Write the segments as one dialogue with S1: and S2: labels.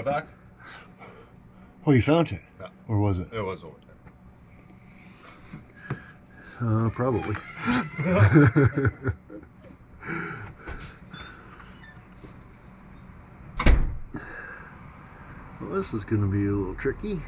S1: my back?
S2: Oh, you found it?
S1: Yeah.
S2: Or was it?
S1: It was over there.
S2: Probably. Well, this is going to be a little tricky.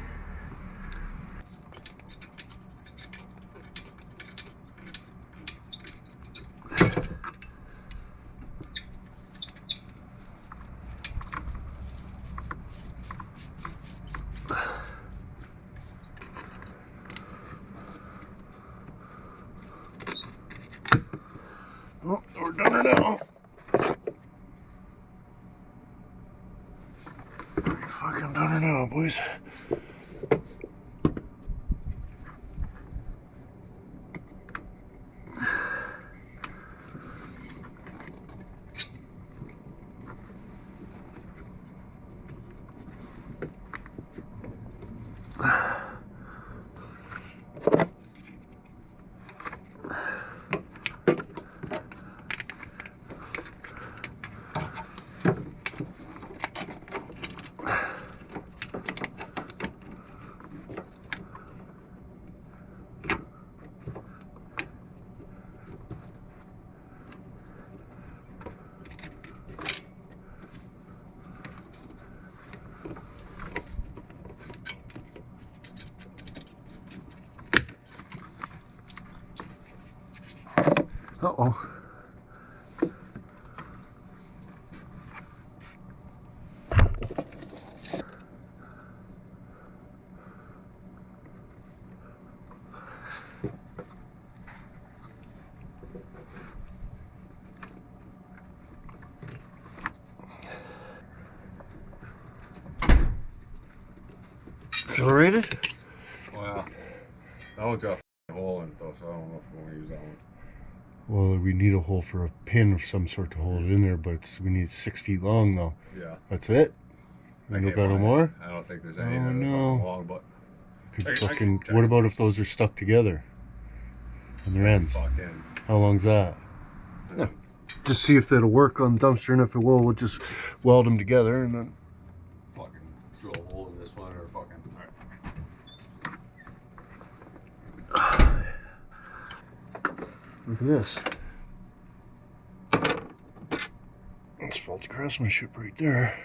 S2: Oh, we're done it now. We're fucking done it now, boys. Uh-oh. Accelerated?
S1: Wow. That one's got a hole in it though, so I don't know if we want to use that one.
S2: Well, we need a hole for a pin of some sort to hold it in there, but we need 6 feet long though.
S1: Yeah.
S2: That's it? We no got no more?
S1: I don't think there's any
S2: Oh,
S1: that are
S2: no.
S1: fucking long, but...
S2: What about if those are stuck together? On their ends?
S1: Fucking...
S2: How long's that? Yeah. Just see if that'll work on the dumpster, and if it will, we'll just weld them together and then...
S1: Fucking drill a hole in this one or fucking... Alright.
S2: Look at this. That's faulty craftsmanship right there.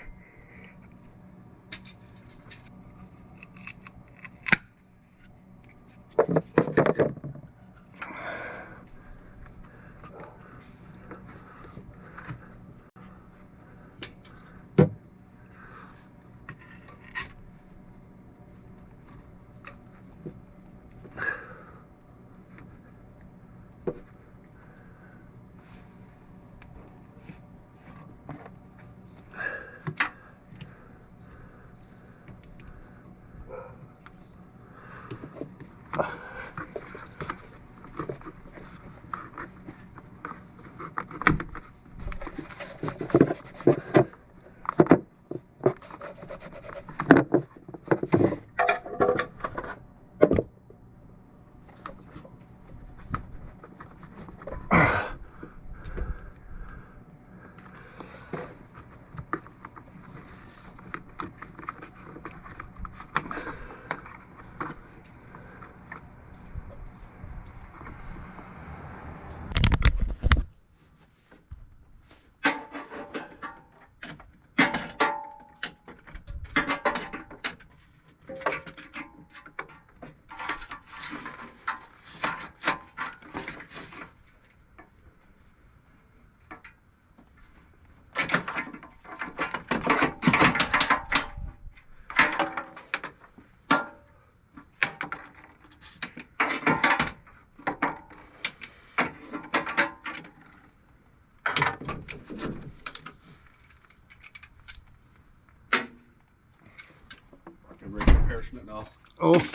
S1: It now.
S2: Oh,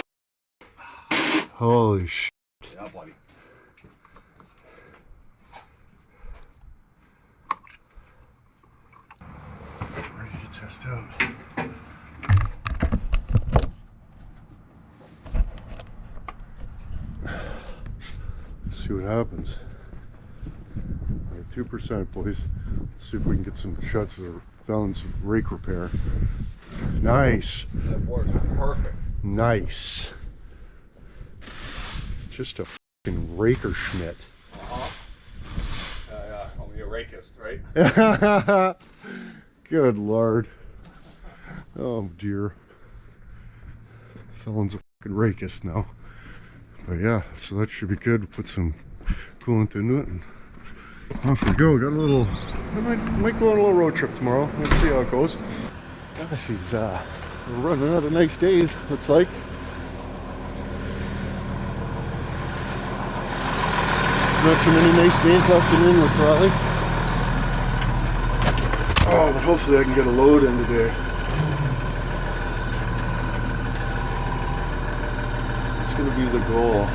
S2: holy shit.
S1: Yeah, buddy.
S2: Ready to test out. Let's see what happens. We're at 2%, boys. Let's see if we can get some shots of Fallon's rake repair. Nice.
S1: That works perfect.
S2: Nice. Just a fucking raker Schmidt.
S1: Yeah, only a rakist, right?
S2: Good Lord. Oh dear. Felon's a fucking rakist now. But yeah, so that should be good. Put some coolant into it and off we go. Got a little, I might go on a little road trip tomorrow. Let's see how it goes. She's we're running out of nice days, looks like. Not too many nice days left in Inwood, probably. Oh, but hopefully I can get a load in today. It's going to be the goal.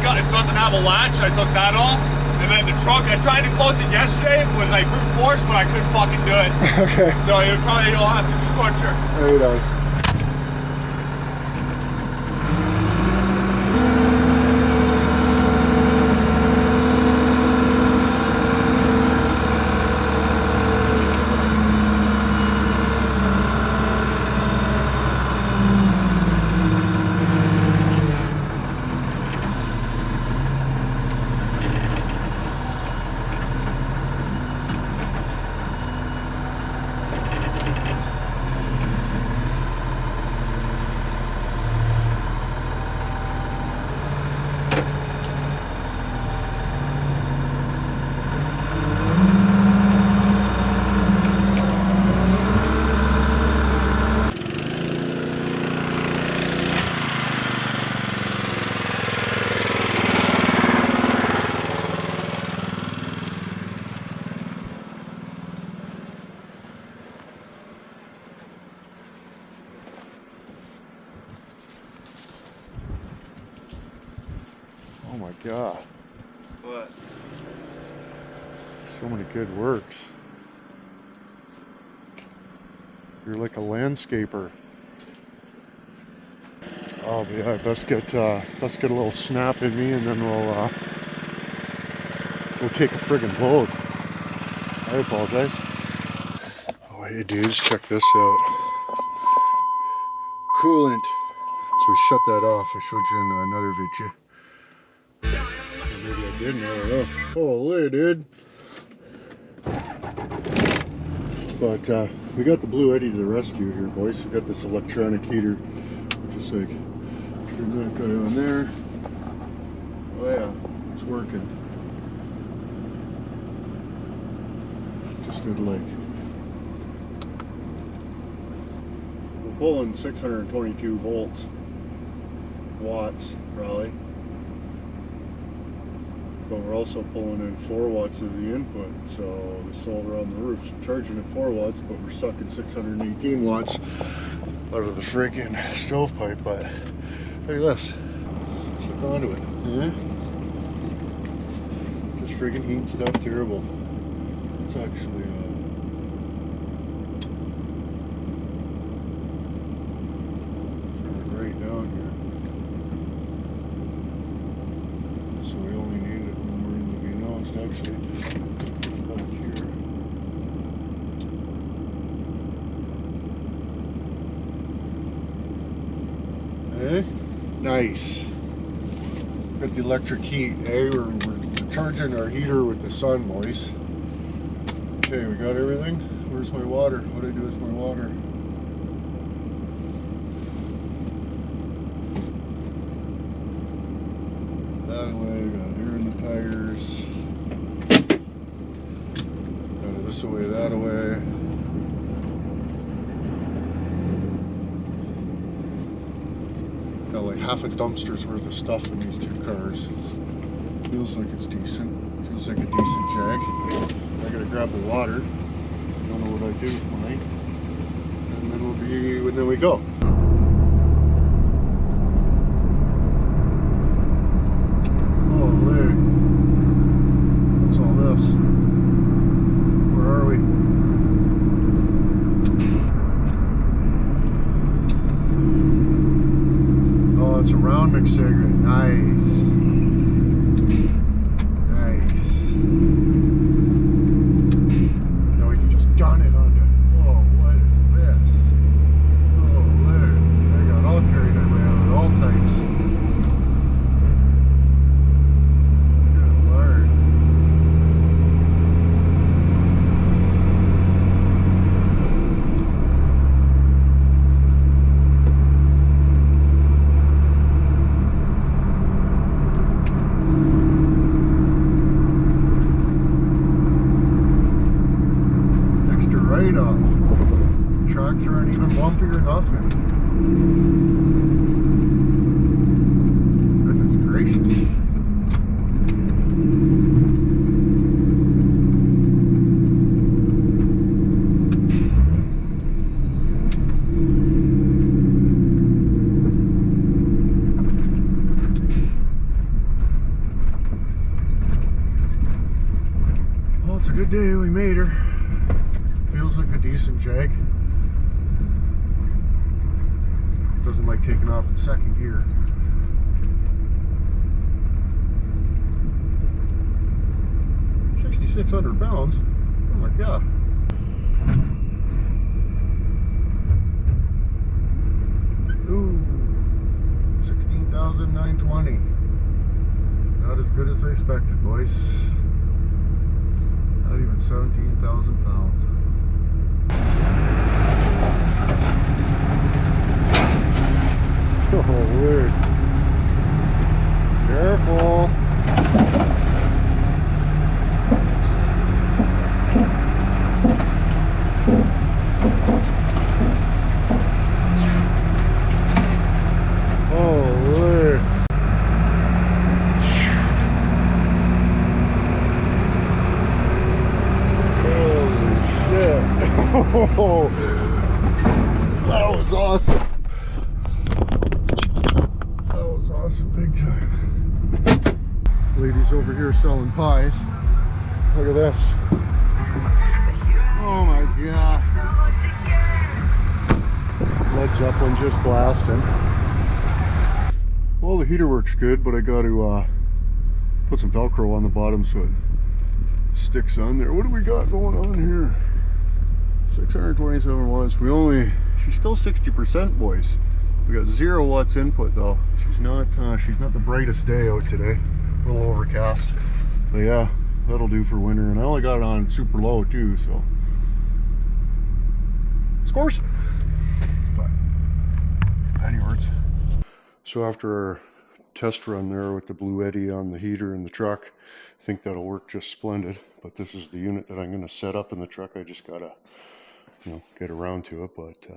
S1: It doesn't have a latch. I took that off, and then the trunk. I tried to close it yesterday with like brute force, but I couldn't fucking do it.
S2: Okay.
S1: So you probably don't have to scorch her.
S2: Right on. Oh my God.
S1: What?
S2: So many good works. You're like a landscaper. Oh yeah, best get a little snap in me, and then we'll take a friggin' load. I apologize. Oh hey dudes, check this out. Coolant. So we shut that off. I showed you in another video. Or maybe I didn't, I don't know. Holy dude. But we got the bluetti to the rescue here, boys. We got this electronic heater. Just like turn that guy on there. Oh yeah, it's working. Just did like, we're pulling 622 volts, watts probably. But we're also pulling in 4 watts of the input, so the solar on the roof is charging at 4 watts, but we're sucking 618 watts out of the freaking stovepipe. But look at this, let's look onto it. Yeah? Just freaking heating stuff, terrible. It's actually turn it right down here. So we only need it when we're in the Vino. It's actually just back here. Eh? Nice. Got the electric heat. Eh? We're charging our heater with the sun, boys. Okay, we got everything. Where's my water? What do I do with my water? That way, got air in the tires. Kind of this away, that away. Got like half a dumpster's worth of stuff in these two cars. Feels like it's decent. Feels like a decent Jag. I gotta grab the water. Don't know what I do with mine. And then we go. Holy. What's all this? Where are we? Oh, it's a round mixer. Nice. Now we can just gun it onto. Whoa, what is this? Oh, look. I got all carried around with all types. Good lord. Right up. Tracks aren't even bumpy or nothing. Goodness gracious. Well, it's a good day. We made her. Feels like a decent Jag. Doesn't like taking off in second gear. £6,600. Oh my god. Ooh, 16,920. Not as good as I expected, boys. Not even 17,000 pounds. Oh, weird. Careful. Oh, weird. Holy shit. Oh, that was awesome. Big time. Ladies over here selling pies. Look at this. Oh my god. Led Zeppelin just blasting. Well, the heater works good, but I got to put some Velcro on the bottom so it sticks on there. What do we got going on here? 627 watts. She's still 60%, boys. We got 0 watts input though. She's not the brightest day out today. A little overcast. But yeah, that'll do for winter. And I only got it on super low too, so scores. But anyways. So after our test run there with the bluetti on the heater in the truck, I think that'll work just splendid. But this is the unit that I'm gonna set up in the truck. I just gotta, get around to it. But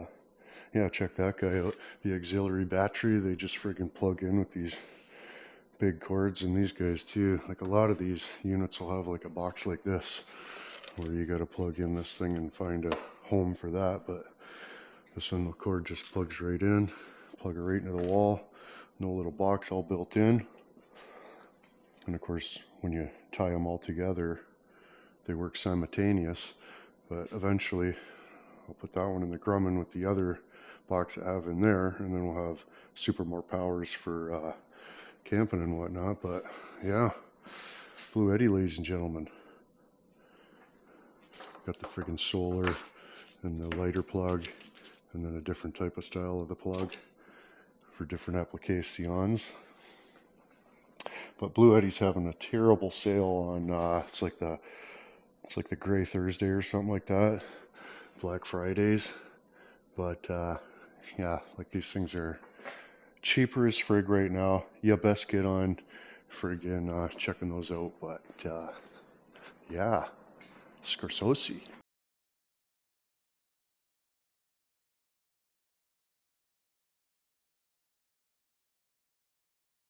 S2: yeah, check that guy out. The auxiliary battery, they just friggin' plug in with these big cords, and these guys too. Like a lot of these units will have like a box like this where you gotta plug in this thing and find a home for that, but this one, the cord just plugs right in, plug it right into the wall. No little box, all built in. And of course, when you tie them all together, they work simultaneous, but eventually I'll put that one in the Grumman with the other box I have in there, and then we'll have super more powers for camping and whatnot. But yeah, bluetti, ladies and gentlemen. Got the friggin' solar and the lighter plug, and then a different type of style of the plug for different applications. But bluetti's having a terrible sale on it's like the Gray Thursday or something like that, Black Fridays. But yeah, like these things are cheaper as frig right now. You best get on friggin' checking those out. But yeah, Scorsese.